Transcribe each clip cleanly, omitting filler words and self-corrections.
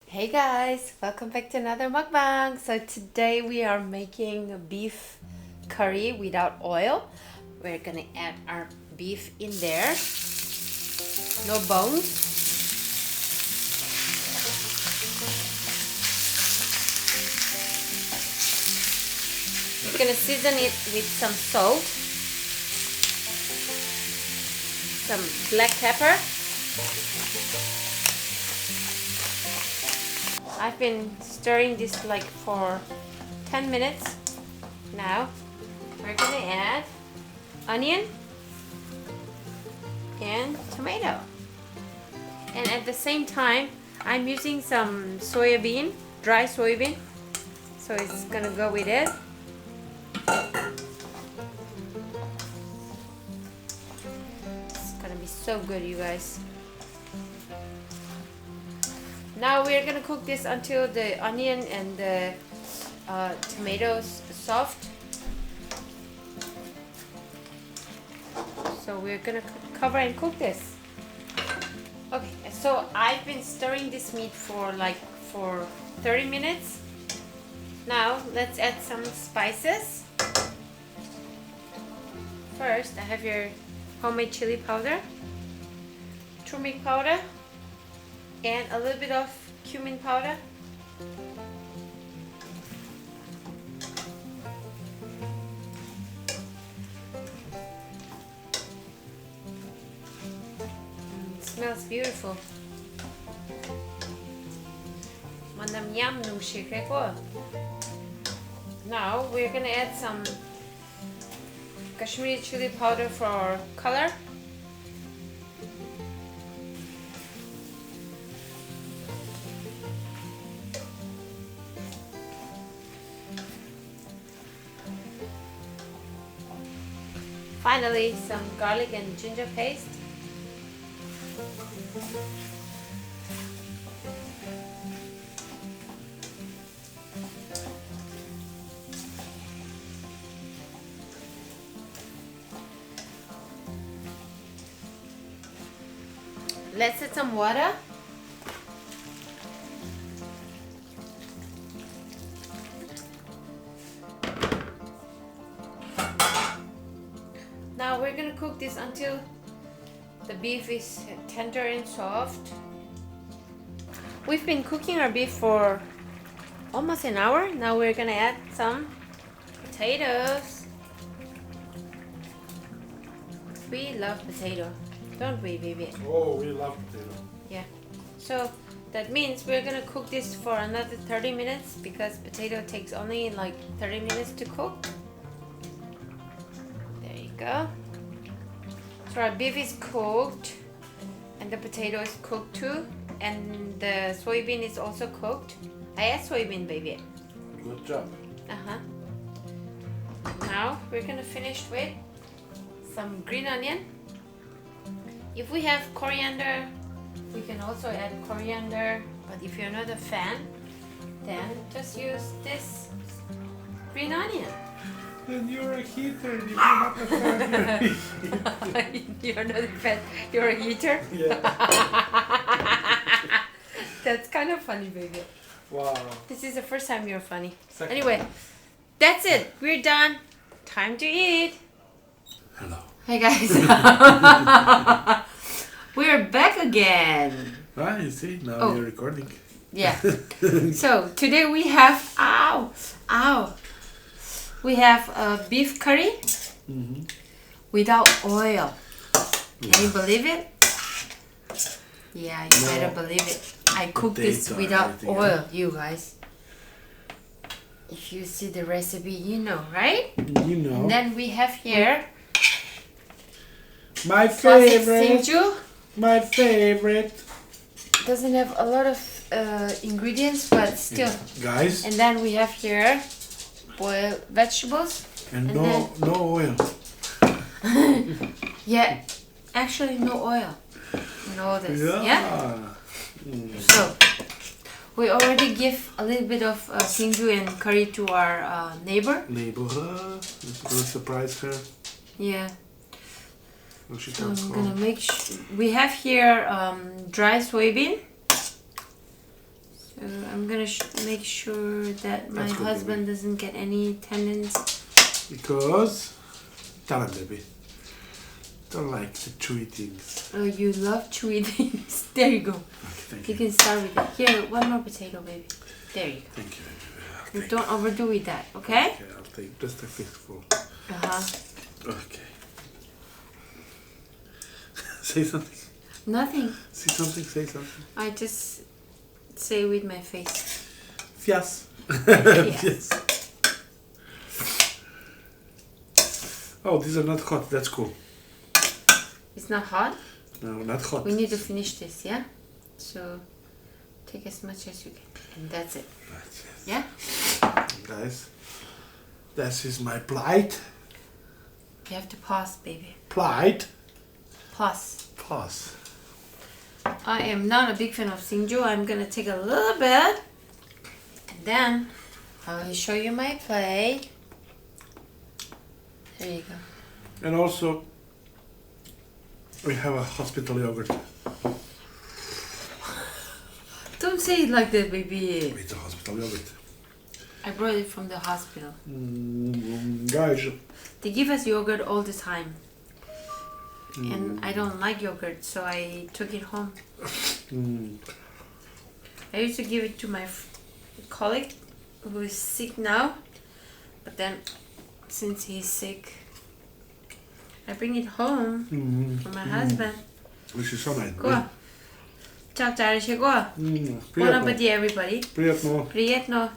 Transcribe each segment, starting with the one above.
Hey guys, welcome back to another mukbang. So today we are making a beef curry without oil. We're gonna add our beef in there. No bones. We're gonna season it with some salt, some black pepper. I've been stirring this like for 10 minutes. Now we're gonna add onion and tomato. And at the same time, I'm using some soybean, dry soybean. So it's gonna go with it. It's gonna be so good, you guys. Now we're gonna cook this until the onion and the tomatoes soft. So we're gonna cover and cook this. Okay, so I've been stirring this meat for 30 minutes. Now let's add some spices. First, I have your homemade chili powder, turmeric powder, and a little bit of cumin powder. It smells beautiful. Now we're gonna add some Kashmiri chili powder for color. Finally, some garlic and ginger paste. Let's add some water. Now we're gonna cook this until the beef is tender and soft. We've been cooking our beef for almost an hour. Now we're gonna add some potatoes. We love potato, don't we, baby? Oh, we love potato. Yeah. So that means we're gonna cook this for another 30 minutes because potato takes only like 30 minutes to cook. Go. So our beef is cooked and the potato is cooked too, and the soybean is also cooked. I add soybean, baby. Good job. Now we're gonna finish with some green onion. If we have coriander, we can also add coriander, but if you're not a fan, then just use this green onion. Then you're a heater. You're not a fan. You're not a fan. You're a heater? Yeah. That's kind of funny, baby. Wow. This is the first time you're funny. Second. Anyway, that's it. We're done. Time to eat. Hello. Hey guys. We're back again. Ah, you see, now you're recording. Yeah. So today we have we have beef curry without oil. Can you believe it? Yeah, you better believe it. I cook this without oil, you guys. If you see the recipe, you know, right? You know. And then we have here my favorite. Singju. My favorite. Doesn't have a lot of ingredients, but still. Yeah. Guys. And then we have here boiled vegetables. And no oil. Yeah, actually no oil in all this. Yeah. So we already give a little bit of Singju and curry to our neighbor. It's gonna surprise her. Yeah. She So comes I'm home. gonna make we have here dry soybean. So So I'm gonna make sure that my That's good, husband doesn't get any tendons. Because, tell him, baby. Don't like the chewy things. Oh, you love chewy things. There you go. Okay, thank You you. can start with it. Here, one more potato, baby. There you go. Thank you, baby. And don't overdo with that, okay? Okay, I'll take just a fistful. Okay. Say something. Nothing. See something, say something. I just say with my face. Yes. Yes. Oh, these are not hot. That's cool. It's not hot? No, not hot. We need to finish this, yeah? So, take as much as you can. And that's it. That's it. Yeah? Guys, this is my plate. You have to pause, baby. Plate. Pause. Pause. I am not a big fan of Singju. I'm gonna take a little bit. And then, I will show you my plate. There you go. And also, we have a hospital yogurt. Don't say it like that, baby. It's a hospital yogurt. I brought it from the hospital. Guys. They give us yogurt all the time. And I don't like yogurt, so I took it home. I used to give it to my colleague who is sick now. But then, since he's sick, I bring it home for my husband. This is so nice. Go. Ciao, ciao, go. Bon Приятно. appetit, everybody. Приятно. Приятно.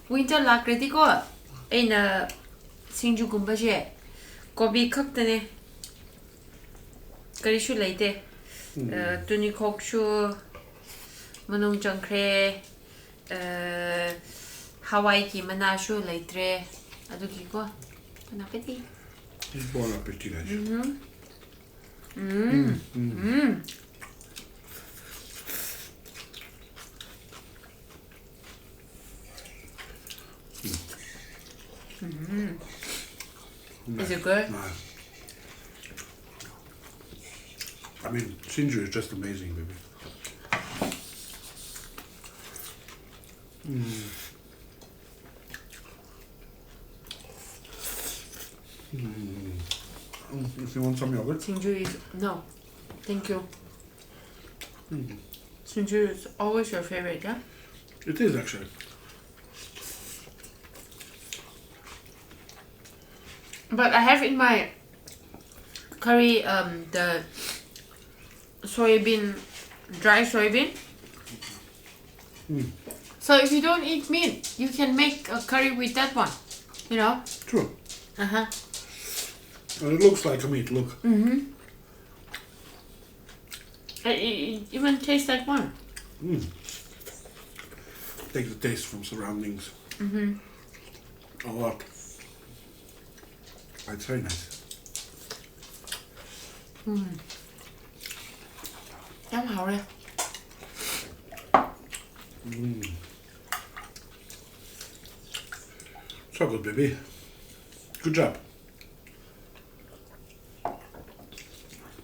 Winter lakre ko aina Singju gumba je gobi khaktane kari shu leite tuni khok shu manung changkhre Hawaii ki mana shu leitre adugi ko bon appetit. Bon appétit, guys. Is it good? I mean, Singju is just amazing, baby. If you want some yogurt. Singju is no, thank you. Singju is always your favorite, yeah? It is actually. But I have in my curry the soybean, dry soybean. So if you don't eat meat, you can make a curry with that one. You know? True. Uh-huh. And it looks like a meat, look. It even tastes like one. Take the taste from surroundings. A lot. It's very nice. Yum, how So good, baby. Good job.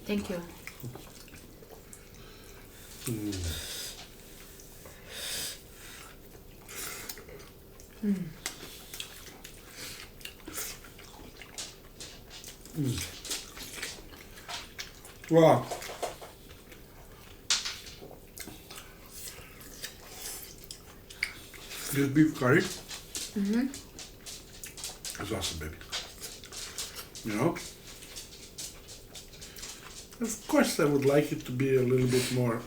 Thank you. Wow. This beef curry is awesome, baby. You know? Of course, I would like it to be a little bit more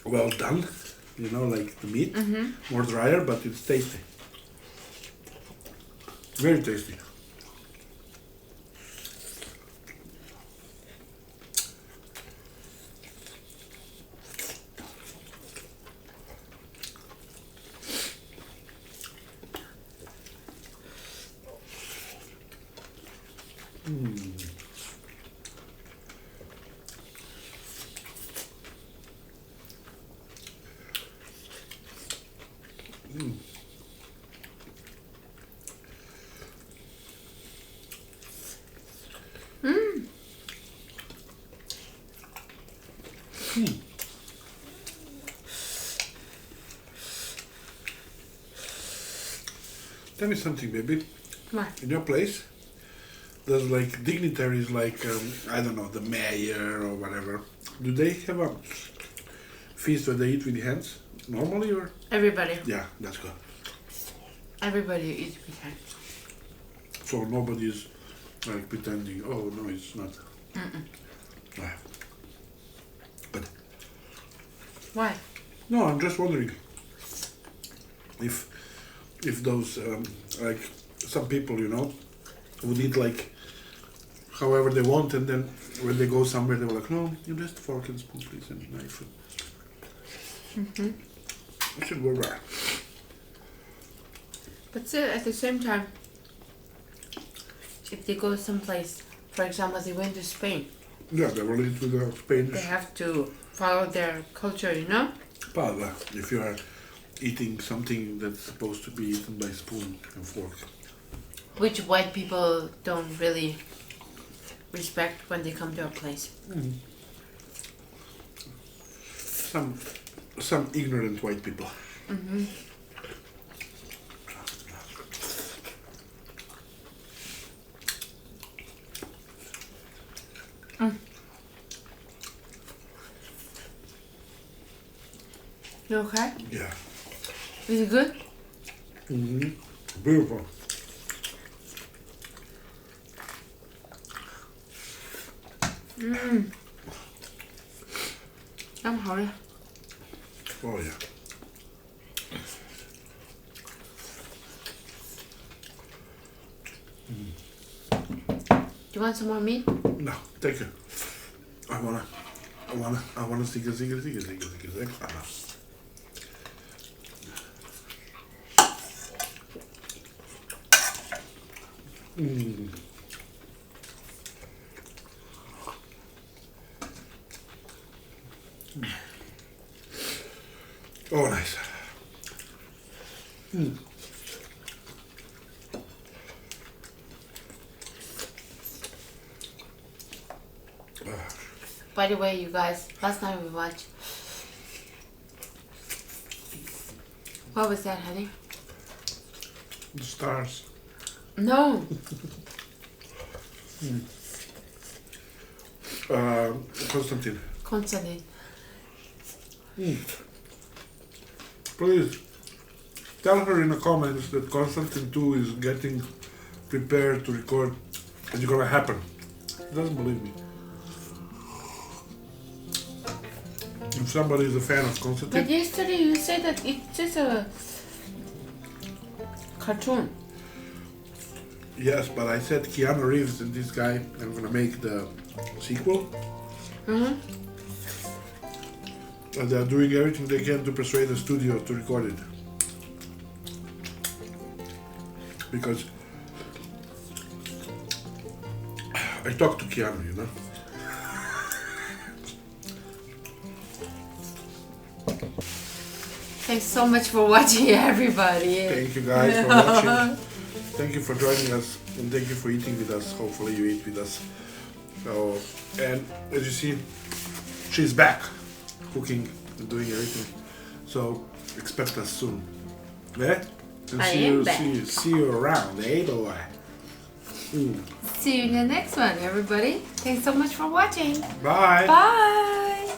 well done, you know, like the meat, more drier, but it's tasty. Very tasty. Tell me something, baby. What? In your place, there's like dignitaries like, I don't know, the mayor or whatever. Do they have a feast where they eat with the hands normally or? Everybody. Yeah, that's good. Everybody eats with hands. So nobody's like pretending, oh no, it's not. Yeah. But Why? no, I'm just wondering if those like some people, you know, would eat like however they want, and then when they go somewhere, they were like, no, you just fork and spoon, please, and knife. It should work right. But still, at the same time, if they go someplace, for example, they went to Spain, Yeah, they will eat with the Spanish. they have to follow their culture, you know? But if you are eating something that's supposed to be eaten by spoon and fork. Which white people don't really respect when they come to a place. Some ignorant white people. You okay? Yeah. Is it good? Beautiful. I'm hungry. Oh yeah. Do you want some more meat? No, thank you. I wanna stick. Oh, nice. By the way, you guys, last night we watched. What was that, honey? The stars. No. Konstantin. Constantine. Please tell her in the comments that Konstantin 2 is getting prepared to record. It's gonna happen. She doesn't believe me. If somebody is a fan of Konstantin, But yesterday you said that it's just a cartoon. yes, but I said Keanu Reeves and this guy are gonna make the sequel. And they're doing everything they can to persuade the studio to record it. Because I talked to Keanu, you know. Thanks so much for watching, everybody. Thank you guys for watching. Thank you for joining us, and thank you for eating with us. Hopefully you eat with us. So, and as you see, she's back, cooking and doing everything. So expect us soon. Yeah? And I am back. See you around, eh, boy? See you in the next one, everybody. Thanks so much for watching. Bye. Bye.